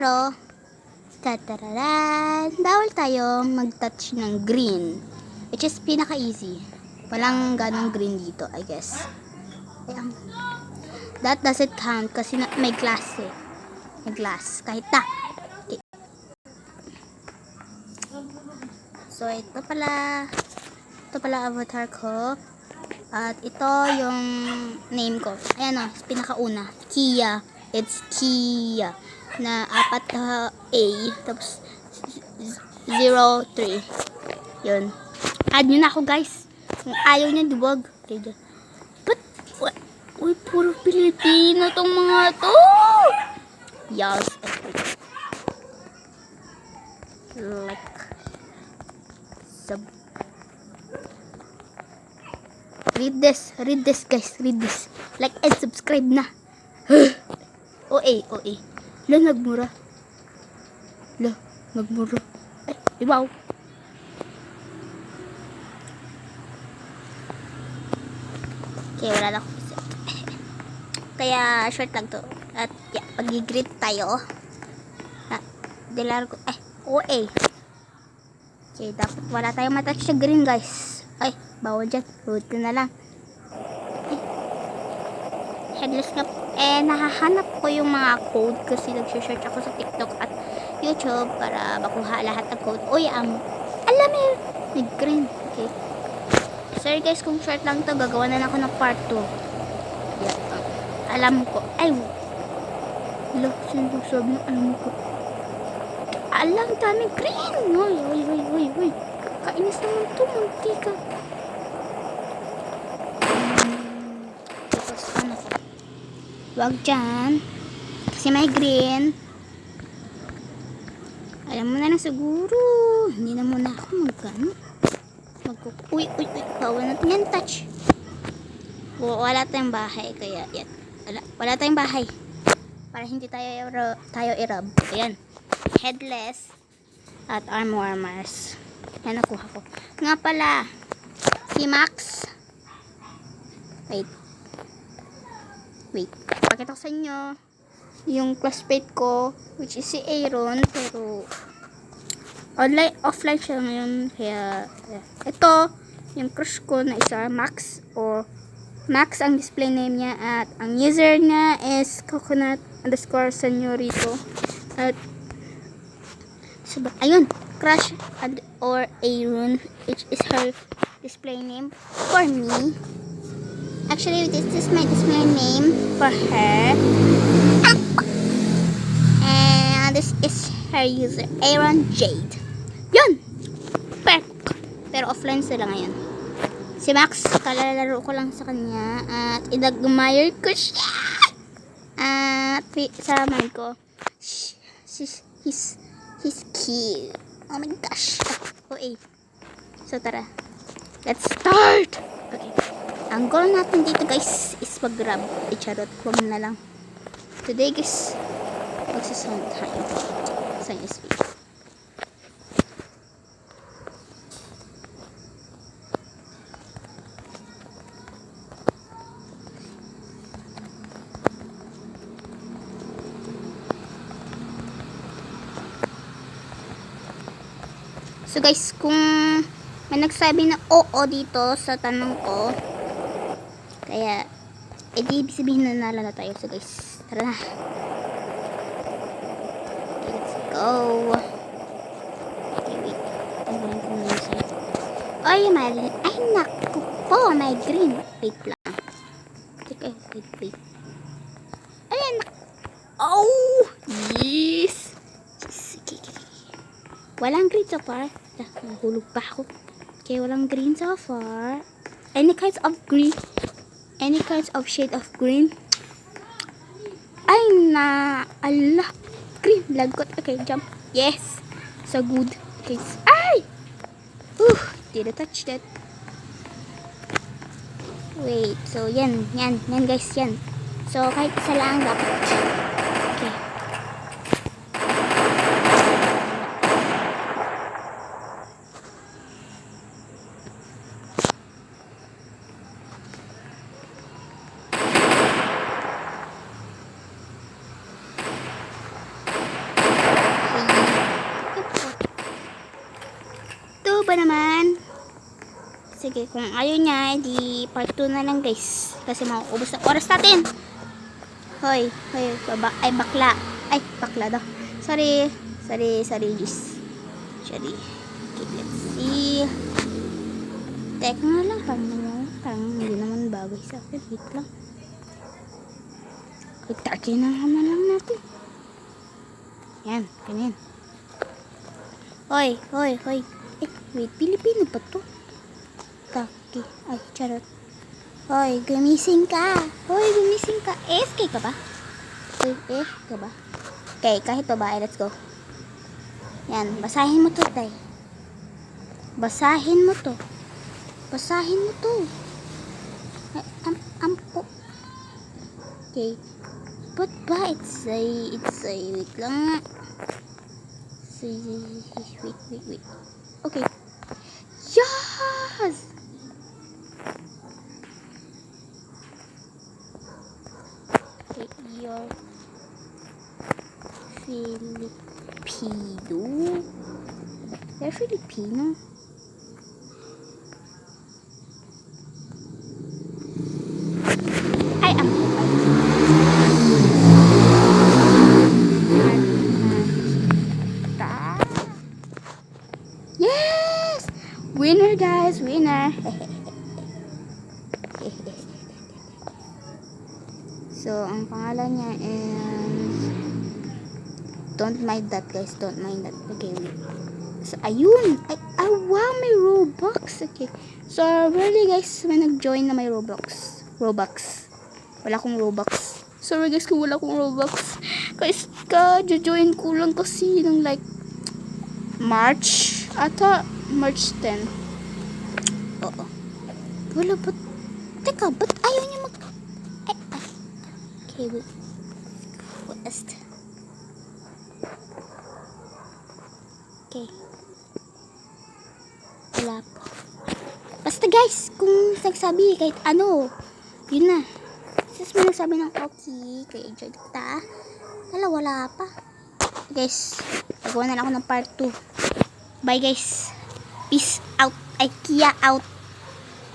Pero, tatararan, bawal tayo mag-touch ng green. Which is pinaka-easy. Walang ganong green dito, I guess. Ayan. That doesn't count kasi may glass eh. May glass. Kahit na. Okay. So, ito pala avatar ko. At ito yung name ko. Ayan o, pinakauna. Kia. It's Kia. Na 4 na A. Tapos 03. Yun. Add nyo na ako guys. Kung ayaw nyo, duwag. Okay, dyan. But, uy, puro Pilipino tong mga to. Yes. Like. Sub. Read this guys, read this. Like and subscribe na. OA. Lo, nagmura. Ay, wow. Okay, wala na akong isip. Kaya, short lang to. At, yeah, pag-greet tayo. Dilar ko, OA. Okay, dapat wala tayong matouch sa green, guys. Ay, bawal dyan. Huwag ko na lang. Headless nga. Nahahanap ko yung mga code kasi nag-search ako sa TikTok at YouTube para makuha lahat ng code. Uy, alam mo, nag-green. Okay. Sorry guys, kung short lang to, gagawa na ako ng part 2. Yeah. Alam ko. Ay, sinasabi na alam ko. Alam, dami green. Uy. Kainis naman to, mantika. Tapos, ano ko? Wag dyan. Kasi may green. Alam mo na lang siguro. Hindi na muna ako mag-ano. Uy. Bawal natin yan, touch. Wala tayong bahay. Kaya, yan. Wala tayong bahay. Para hindi tayo i-rub. Ayan. Headless. At arm warmers. Yan, nakuha ko. Nga pala. Si Max. Wait. Pakita ko sa inyo yung classmate ko, which is si Aaron, pero offline siya ngayon, kaya ito yung crush ko na isa, Max, o Max ang display name niya, at ang user niya is coconut_senorito, at ayun, crush or Aaron, which is her display name for me. Actually, this is my display name for her. And this is her user, Aaron Jade. Yun! Perfect! Pero offline sila ngayon. Si Max, kalalaro ko lang sa kanya. At inadmire ko siya! At sa mind ko, he's cute. Oh my gosh. Okay. So tara. Let's start! Okay. Ang goal natin dito guys is mag-grab. Charot, wag na lang. Today guys, magsasound tayo sa USB. So guys, kung may nagsabi na oo dito sa tanong ko, kaya, edi sabihin na nala na tayo. So guys, tara na. Okay, let's go. Okay, wait. Tanggalin ko muna siya. Ay, naku po, may green. Wait lang. Okay, wait. Ayan, oh, yes. Okay. Walang green so far. Nahulog pa ako. Okay, walang green so far. Any kinds of green. Any kinds of shade of green. Ay na. Allah. Green. Lagot. Okay, jump. Yes. So good. Okay. Ay! Didn't touch that. Wait. So, yan. Yan guys. Yan. So, kahit isa lang dapat. Okay. pa naman. Sige, kung ayaw niya, di part 2 na lang guys. Kasi mauubos na oras natin. Hoy, baba, ay bakla. Ay, bakla daw. Sorry, Jis. Sorry. Okay, let's see. Teka nga lang, parang hindi naman bagay sa akin. Wait lang. Itake na naman lang natin. Yan, ganyan. Hoy. Eh, wait, Pilipino pa to? Taki. Ay, charot. Hoy, gumising ka. SK ka ba? Ka ba? Okay, kahit babae, let's go. Yan, basahin mo to, tay. Basahin mo to. Ay, ampo. Okay. But ba, it's a, wait lang. Wait. Okay. Yes! Okay, you're Filipino. You're Filipino. Ay, ang yes! Winner, guys! Winner! So, ang pangalan niya is... Don't mind that, guys. Don't mind that. Okay, wait. So, ayun! Ay, wow! May Robux! Okay. So, really, guys, may nag-join na may Robux. Wala akong Robux. Sorry, guys, kung wala akong Robux. Guys, join ko lang kasi ng like March. Ata, March 10. Oo. Wala ba? Teka, ba't ayaw niya mag... Ay. Okay, wait. West. Okay. Wala po. Basta guys, kung nagsabi kahit ano, yun na. Sis mo nagsabi ng okay, kaya enjoy kita. Wala pa. Guys, gagawa na lang ako ng part 2. Bye guys. Peace out. IKEA out.